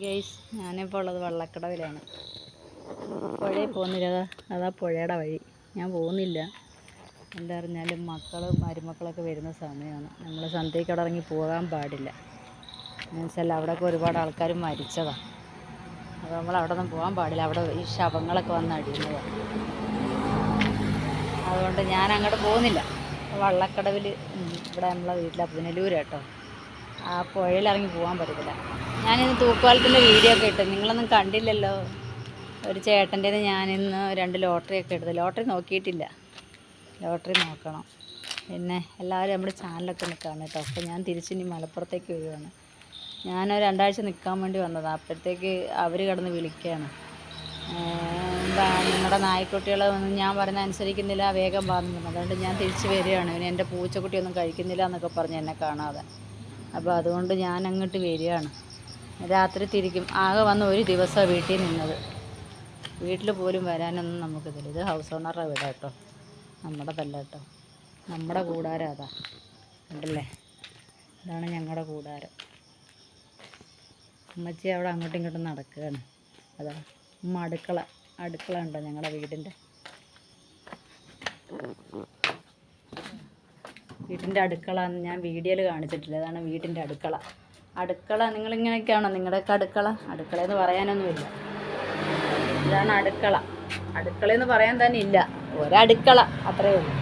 Guys, ഞാനിപ്പോൾ ഉള്ളത് വള്ളക്കടവിലാണ്. പുഴയിൽ പോകുന്നില്ല, അതാ പുഴയുടെ വഴി. ഞാൻ പോകുന്നില്ല, എന്താ പറഞ്ഞാലും മക്കളും മരുമക്കളൊക്കെ വരുന്ന സമയമാണ്. നമ്മൾ സന്ധ്യയ്ക്കവിടെ ഇറങ്ങി പോകാൻ പാടില്ല. എന്നുവെച്ചാൽ അവിടെയൊക്കെ ഒരുപാട് ആൾക്കാർ മരിച്ചതാണ്. അപ്പോൾ നമ്മൾ അവിടെ ഒന്നും പോകാൻ പാടില്ല. അവിടെ ഈ ശവങ്ങളൊക്കെ വന്ന് അടിയുന്നതാണ്. അതുകൊണ്ട് ഞാൻ അങ്ങോട്ട് പോകുന്നില്ല. വള്ളക്കടവിൽ ഇവിടെ നമ്മളെ വീട്ടിലെ പുനലൂർ കേട്ടോ, ആ പുഴയിലിറങ്ങി പോകാൻ പറ്റത്തില്ല. ഞാനിന്ന് തൂക്കുപാലത്തിൻ്റെ വീഡിയോ ഒക്കെ ഇട്ടു, നിങ്ങളൊന്നും കണ്ടില്ലല്ലോ. ഒരു ചേട്ടൻ്റേത് ഞാനിന്ന് 2 ലോട്ടറിയൊക്കെ എടുത്തു. ലോട്ടറി നോക്കിയിട്ടില്ല, ലോട്ടറി നോക്കണം. പിന്നെ എല്ലാവരും നമ്മുടെ ചാനലൊക്കെ ഒന്ന് കാണും കേട്ടോ. അപ്പോൾ ഞാൻ തിരിച്ചിനി മലപ്പുറത്തേക്ക് വരികയാണ്. ഞാൻ 2 ആഴ്ച നിൽക്കാൻ വേണ്ടി വന്നതാണ്. അപ്പോഴത്തേക്ക് അവർ കിടന്ന് വിളിക്കുകയാണ്, എന്താ നിങ്ങളുടെ നായ്ക്കുട്ടികളൊന്നും ഞാൻ പറഞ്ഞ അനുസരിക്കുന്നില്ല, വേഗം പറഞ്ഞു. അതുകൊണ്ട് ഞാൻ തിരിച്ച് വരികയാണ്. പിന്നെ എൻ്റെ പൂച്ചക്കുട്ടിയൊന്നും കഴിക്കുന്നില്ല എന്നൊക്കെ പറഞ്ഞ് എന്നെ കാണാതെ. അപ്പോൾ അതുകൊണ്ട് ഞാൻ അങ്ങോട്ട് വരികയാണ്. രാത്രി തിരിക്കും. ആകെ വന്ന് ഒരു ദിവസമാണ് വീട്ടിൽ നിന്നത്. വീട്ടിൽ പോലും വരാനൊന്നും നമുക്കിതില്ല. ഇത് ഹൗസ് ഓണറുടെ വീടാണ് കേട്ടോ, നമ്മുടെതല്ല കേട്ടോ. നമ്മുടെ കൂടാരം അതാ ഉണ്ടല്ലേ, ഇതാണ് ഞങ്ങളുടെ കൂടാരം. അമ്മച്ചി അവിടെ അങ്ങോട്ടും ഇങ്ങോട്ടും നടക്കുകയാണ്. അതാ അടുക്കള ഉണ്ടോ ഞങ്ങളുടെ വീടിൻ്റെ അടുക്കള. ഞാൻ വീഡിയോയിൽ കാണിച്ചിട്ടില്ല. ഇതാണ് വീടിൻ്റെ അടുക്കള. നിങ്ങളിങ്ങനെയൊക്കെയാണോ നിങ്ങളുടെയൊക്കെ അടുക്കളയെന്ന് പറയാനൊന്നുമില്ല. ഇതാണ് അടുക്കളയെന്ന് പറയാൻ തന്നെ ഇല്ല, ഒരടുക്കള അത്രയേ ഉള്ളൂ.